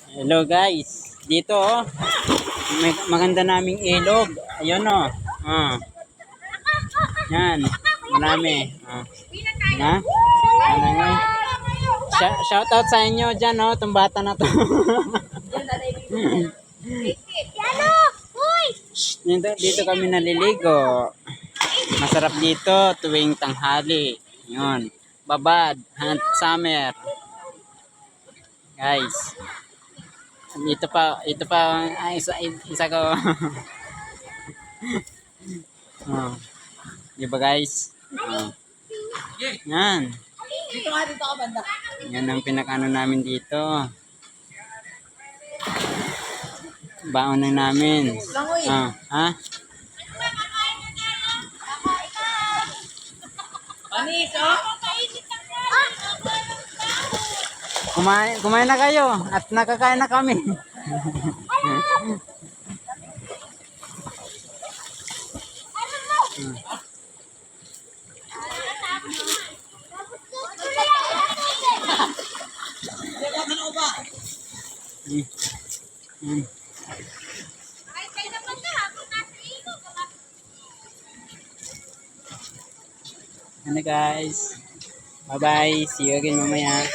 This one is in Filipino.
Hello guys. Dito oh. May maganda naming ilog. Ayun oh. Ah. Yan. Marami. Ah. Na? Ano nga? Shout out sa inyo diyan oh, tong bata na to. Dito kami naliligo. Masarap dito tuwing tanghali. Yun. Babad, hot summer. Guys. Ito pa isa ko. Oh. Di ba guys? Oh. Yan. Dito ka banda. Yan ang pinakano namin dito. Baon na namin. Langoy. Ah, ha? Panis, oh. Kumain na kayo at nakakain na kami. Ano guys? Bye bye. See you again mamaya.